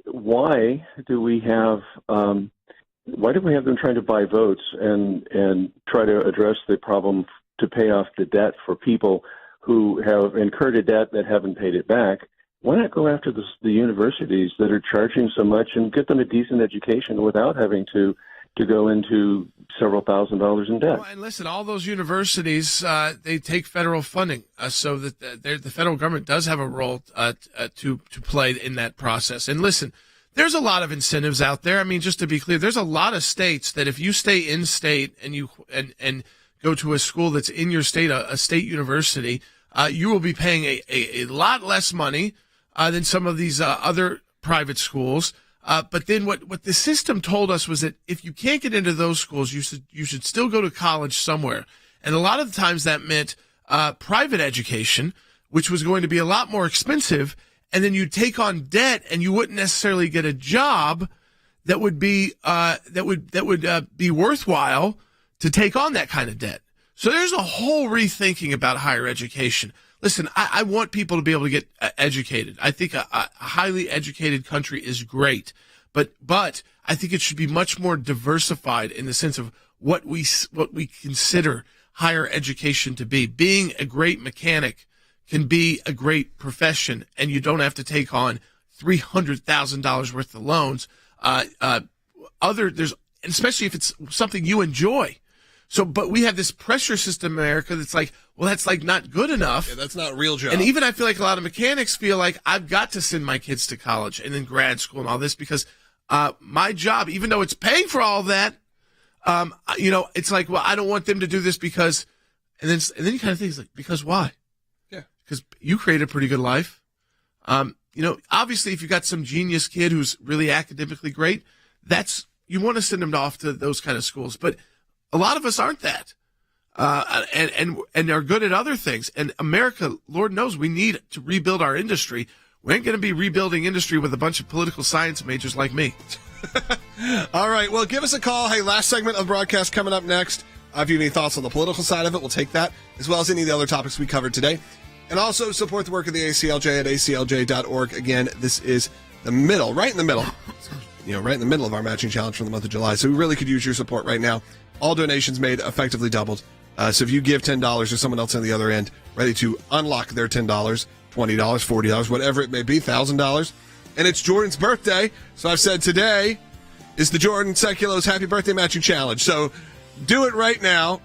why do we have them trying to buy votes and try to address the problem to pay off the debt for people who have incurred a debt that haven't paid it back? Why not go after the universities that are charging so much and get them a decent education without having to go into several $1,000s in debt? Well, and listen, all those universities, they take federal funding, so that the federal government does have a role to play in that process. And listen, there's a lot of incentives out there. I mean, just to be clear, there's a lot of states that if you stay in state and you go to a school that's in your state, a state university, you will be paying a lot less money than some of these other private schools. But then what the system told us was that if you can't get into those schools, you should still go to college somewhere. And a lot of the times that meant private education, which was going to be a lot more expensive. And then you'd take on debt, and you wouldn't necessarily get a job that would be be worthwhile to take on that kind of debt. So there's a whole rethinking about higher education. Listen, I want people to be able to get educated. I think a highly educated country is great, but I think it should be much more diversified in the sense of what we consider higher education to be. Being a great mechanic can be a great profession, and you don't have to take on $300,000 worth of loans. Especially if it's something you enjoy. So, but we have this pressure system in America that's like, well, that's like not good enough. Yeah, that's not a real job. And even I feel like a lot of mechanics feel like I've got to send my kids to college and then grad school and all this because my job, even though it's paying for all that, it's like, well, I don't want them to do this because, and then you kind of think, it's like, because why? Yeah. Because you create a pretty good life. Obviously, if you've got some genius kid who's really academically great, you want to send them off to those kind of schools. But a lot of us aren't that, and are good at other things. And America, Lord knows, we need to rebuild our industry. We ain't going to be rebuilding industry with a bunch of political science majors like me. All right, well, give us a call. Hey, last segment of the broadcast coming up next. If you have any thoughts on the political side of it, we'll take that, as well as any of the other topics we covered today. And also support the work of the AClj at aclj.org. Again, this is right in the middle of our matching challenge for the month of July. So we really could use your support right now. All donations made effectively doubled. So if you give $10, there's someone else on the other end ready to unlock their $10, $20, $40, whatever it may be, $1,000. And it's Jordan's birthday. So I've said today is the Jordan Sekulow's Happy Birthday Matching Challenge. So do it right now.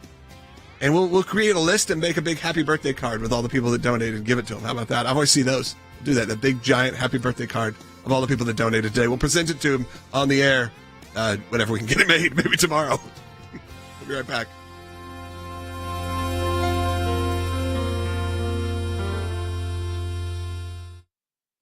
And we'll create a list and make a big happy birthday card with all the people that donated and give it to them. How about that? I've always seen those. Do that big, giant happy birthday card of all the people that donated today. We'll present it to them on the air whenever we can get it made, maybe tomorrow. We'll be right back.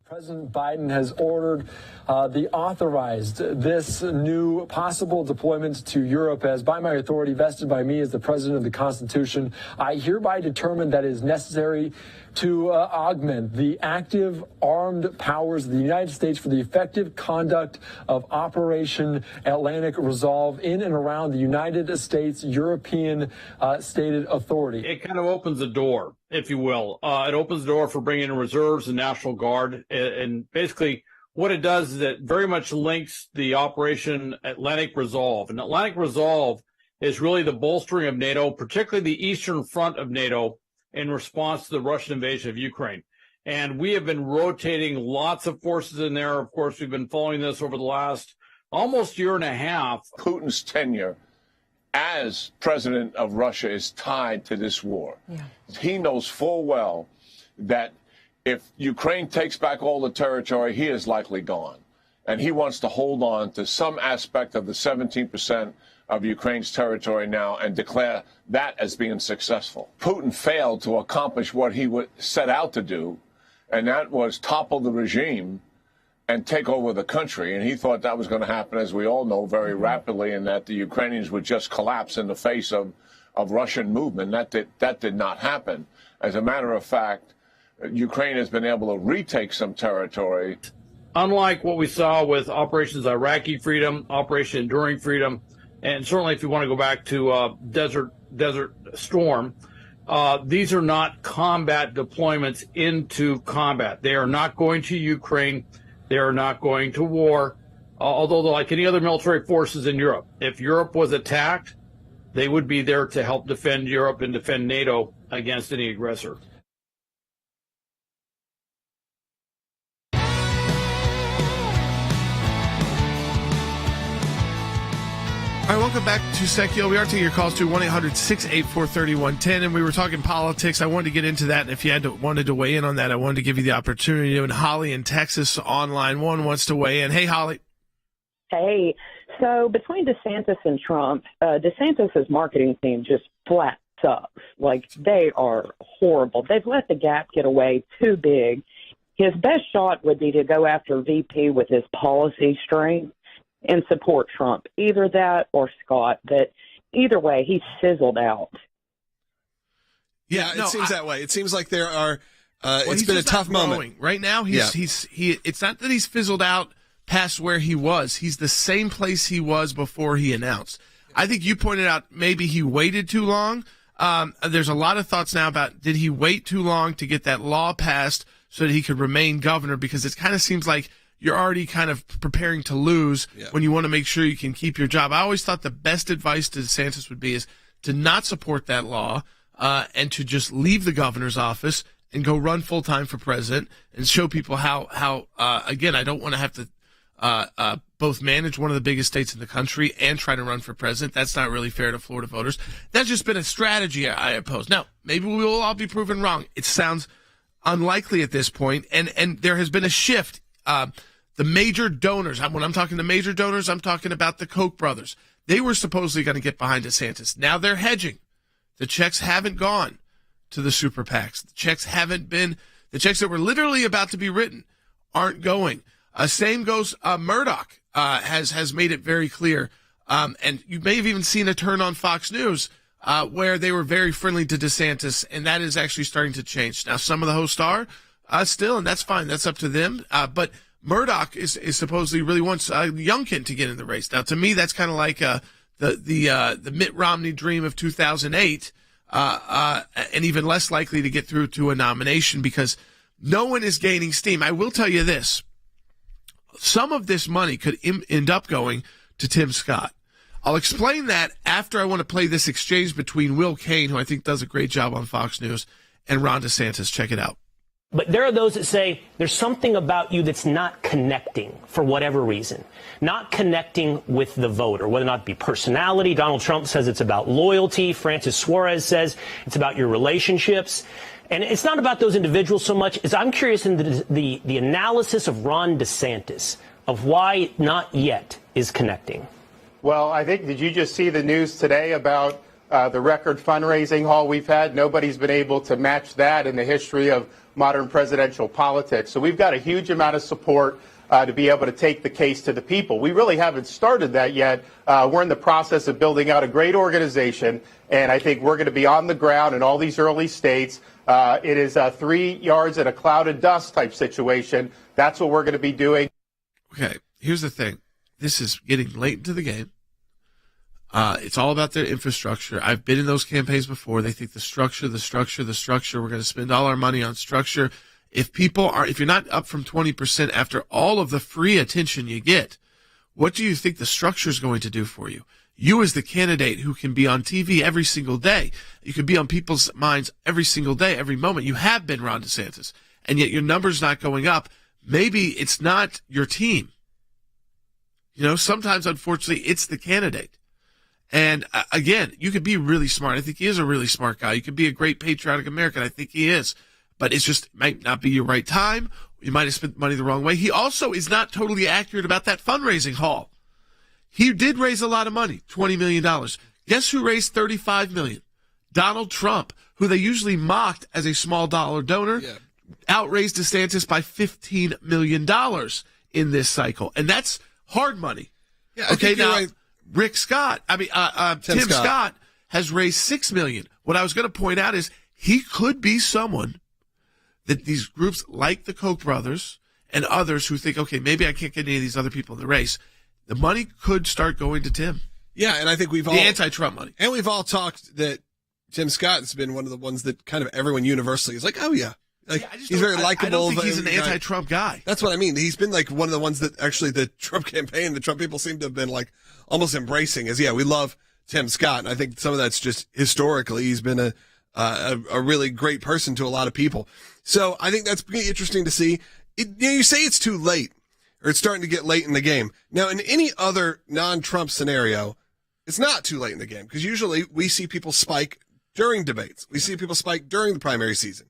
President Biden has ordered the authorized, this new possible deployment to Europe as by my authority vested by me as the president of the Constitution. I hereby determine that it is necessary to augment the active armed powers of the United States for the effective conduct of Operation Atlantic Resolve in and around the United States European stated authority. It kind of opens the door, if you will. It opens the door for bringing in reserves and National Guard. And basically what it does is it very much links the Operation Atlantic Resolve. And Atlantic Resolve is really the bolstering of NATO, particularly the eastern front of NATO, in response to the Russian invasion of Ukraine. And we have been rotating lots of forces in there. Of course, we've been following this over the last almost year and a half. Putin's tenure as president of Russia is tied to this war. Yeah. He knows full well that if Ukraine takes back all the territory, he is likely gone. And he wants to hold on to some aspect of the 17% of Ukraine's territory now and declare that as being successful. Putin failed to accomplish what he set out to do, and that was topple the regime and take over the country. And he thought that was going to happen, as we all know, very rapidly, and that the Ukrainians would just collapse in the face of Russian movement. That did not happen. As a matter of fact, Ukraine has been able to retake some territory. Unlike what we saw with Operations Iraqi Freedom, Operation Enduring Freedom, and certainly if you want to go back to Desert Storm, these are not combat deployments into combat. They are not going to Ukraine. They are not going to war, although like any other military forces in Europe. If Europe was attacked, they would be there to help defend Europe and defend NATO against any aggressor. All right, welcome back to Sekulow. We are taking your calls to 1-800-684-3110, and we were talking politics. I wanted to get into that, and if you wanted to weigh in on that, I wanted to give you the opportunity. And Holly in Texas on line one wants to weigh in. Hey, Holly. Hey, so between DeSantis and Trump, DeSantis' marketing team just flat sucks. Like, they are horrible. They've let the gap get away too big. His best shot would be to go after VP with his policy strength and support Trump, either that or Scott. But either way, he's sizzled out. Yeah, it seems that way. It seems like there are. It's been a tough moment right now. It's not that he's fizzled out past where he was. He's the same place he was before he announced. I think you pointed out maybe he waited too long. There's a lot of thoughts now about did he wait too long to get that law passed so that he could remain governor, because it kind of seems like you're already kind of preparing to lose when you want to make sure you can keep your job. I always thought the best advice to DeSantis would be is to not support that law and to just leave the governor's office and go run full-time for president and show people how again, I don't want to have to both manage one of the biggest states in the country and try to run for president. That's not really fair to Florida voters. That's just been a strategy I oppose. Now, maybe we will all be proven wrong. It sounds unlikely at this point, and there has been a shift. The major donors, when I'm talking to major donors, I'm talking about the Koch brothers. They were supposedly going to get behind DeSantis. Now they're hedging. The checks haven't gone to the super PACs. The checks that were literally about to be written aren't going. Same goes, Murdoch has made it very clear. And you may have even seen a turn on Fox News where they were very friendly to DeSantis, and that is actually starting to change. Now, some of the hosts are still, and that's fine. That's up to them. But Murdoch is supposedly really wants Youngkin to get in the race. Now, to me, that's kind of like the Mitt Romney dream of 2008, and even less likely to get through to a nomination because no one is gaining steam. I will tell you this. Some of this money could end up going to Tim Scott. I'll explain that after I want to play this exchange between Will Cain, who I think does a great job on Fox News, and Ron DeSantis. Check it out. But there are those that say there's something about you that's not connecting for whatever reason, not connecting with the voter, whether or not it be personality. Donald Trump says it's about loyalty. Francis Suarez says it's about your relationships. And it's not about those individuals so much as I'm curious in the analysis of Ron DeSantis of why not yet is connecting. Well, I think, did you just see the news today about the record fundraising haul we've had? Nobody's been able to match that in the history of modern presidential politics. So we've got a huge amount of support to be able to take the case to the people. We really haven't started that yet. We're in the process of building out a great organization, and I think we're going to be on the ground in all these early states. It is 3 yards in a cloud of dust type situation. That's what we're going to be doing. Okay, here's the thing. This is getting late into the game. It's all about their infrastructure. I've been in those campaigns before. They think the structure. We're going to spend all our money on structure. If you're not up from 20% after all of the free attention you get, what do you think the structure is going to do for you? You as the candidate who can be on TV every single day, you can be on people's minds every single day, every moment. You have been Ron DeSantis, and yet your number's not going up. Maybe it's not your team. Sometimes, unfortunately, it's the candidate. And again, you could be really smart. I think he is a really smart guy. You could be a great patriotic American. I think he is. But it's just might not be your right time. You might have spent money the wrong way. He also is not totally accurate about that fundraising haul. He did raise a lot of money, $20 million. Guess who raised $35 million? Donald Trump, who they usually mocked as a small dollar donor, outraised DeSantis by $15 million in this cycle, and that's hard money. Yeah, okay, now right. Tim Scott has raised $6 million. What I was going to point out is he could be someone that these groups like the Koch brothers and others who think, okay, maybe I can't get any of these other people in the race. The money could start going to Tim. Yeah, and I think the anti-Trump money. And we've all talked that Tim Scott has been one of the ones that kind of everyone universally is like, oh yeah. Like, he's very likable. I don't think he's an anti-Trump guy. That's what I mean. He's been like one of the ones that actually the Trump campaign, the Trump people seem to have been like almost embracing as, yeah, we love Tim Scott. And I think some of that's just historically he's been a really great person to a lot of people. So I think that's pretty interesting to see. You say it's too late or it's starting to get late in the game. Now, in any other non-Trump scenario, it's not too late in the game because usually we see people spike during debates. We see people spike during the primary season.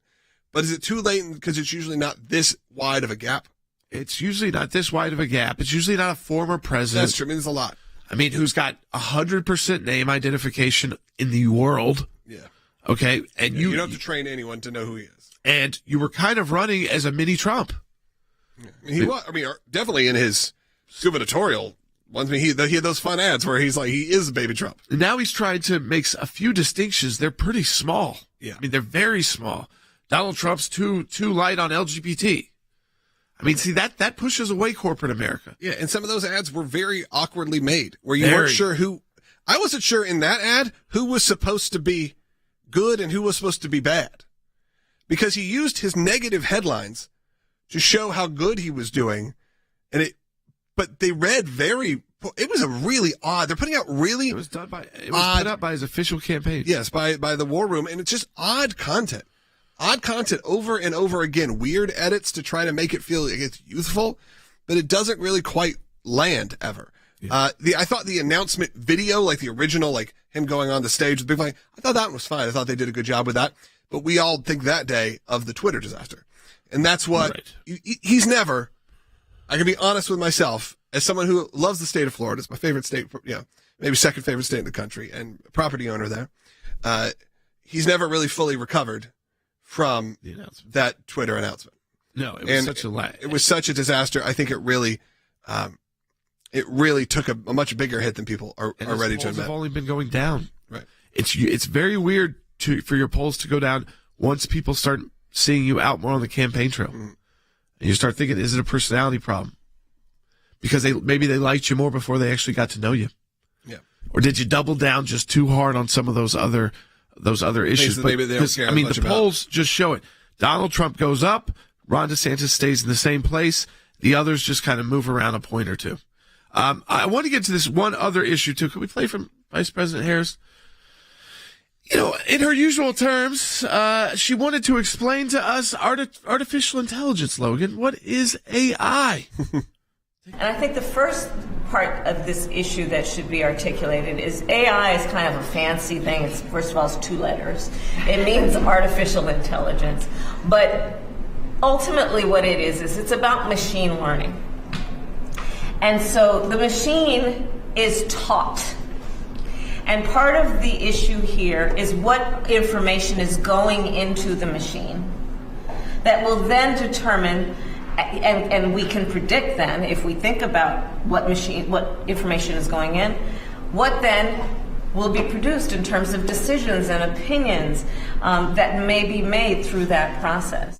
But is it too late because it's usually not this wide of a gap? It's usually not this wide of a gap. It's usually not a former president. That's true. I mean, there's a lot. I mean, who's got 100% name identification in the world. Yeah. Okay. And you don't have to train anyone to know who he is. And you were kind of running as a mini Trump. Yeah. I mean, he was. I mean, definitely in his gubernatorial ones. I mean, he had those fun ads where he's like, he is baby Trump. Now he's trying to make a few distinctions. They're pretty small. Yeah. I mean, they're very small. Donald Trump's too light on LGBT. I mean, see, that pushes away corporate America. Yeah, and some of those ads were very awkwardly made, where you weren't sure who. I wasn't sure in that ad who was supposed to be good and who was supposed to be bad, because he used his negative headlines to show how good he was doing, but they read very. It was a really odd. They're putting out really. It was put up by his official campaign. Yes, by the War Room, and it's just odd content. Odd content over and over again. Weird edits to try to make it feel like it's youthful, but it doesn't really quite land ever. Yeah. I thought the announcement video, like the original, like him going on the stage with the big flag, I thought that one was fine. I thought they did a good job with that. But we all think that day of the Twitter disaster. And that's what he's never, I can be honest with myself, as someone who loves the state of Florida. It's my favorite state, maybe second favorite state in the country, and a property owner there. He's never really fully recovered from that Twitter announcement. No, it was such a lag. It was such a disaster. I think it really took a much bigger hit than people are ready to admit. Have only been going down. Right. It's very weird for your polls to go down once people start seeing you out more on the campaign trail, and you start thinking, is it a personality problem? Because maybe they liked you more before they actually got to know you. Yeah. Or did you double down just too hard on some of those other issues? But maybe they don't care. The polls just show it. Donald Trump goes up. Ron DeSantis stays in the same place. The others just kind of move around a point or two. I want to get to this one other issue too. Can we play from Vice President Harris? In her usual terms, she wanted to explain to us artificial intelligence, Logan. What is AI? And I think the first part of this issue that should be articulated is AI is kind of a fancy thing. First of all, it's 2 letters. It means artificial intelligence. But ultimately what it is it's about machine learning. And so the machine is taught. And part of the issue here is what information is going into the machine that will then determine, and we can predict then, if we think about what information is going in, what then will be produced in terms of decisions and opinions that may be made through that process.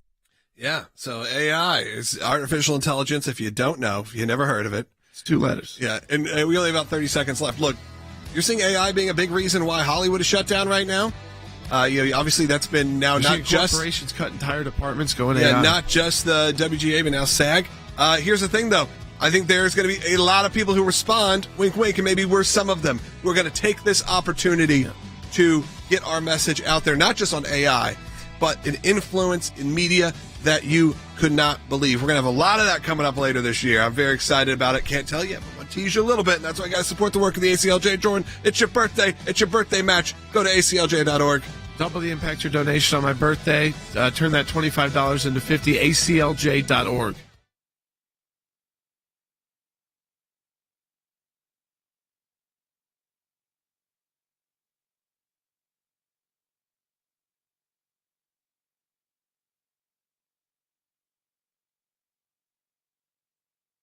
Yeah, so AI is artificial intelligence. If you don't know, if you never heard of it. It's 2 letters. Yeah, and we only have about 30 seconds left. Look, you're seeing AI being a big reason why Hollywood is shut down right now. Obviously that's been now not just corporations cutting entire departments going AI. AI. Not just the WGA, but now SAG. Here's the thing, though. I think there's going to be a lot of people who respond, wink, wink, and maybe we're some of them who are going to take this opportunity to get our message out there, not just on AI, but an influence in media that you could not believe. We're going to have a lot of that coming up later this year. I'm very excited about it. Can't tell you, but I'll tease you a little bit, and that's why I got to support the work of the AClj. Jordan, it's your birthday. It's your birthday match. Go to aclj.org. Double the impact your donation on my birthday. Turn that $25 into $50. aclj.org.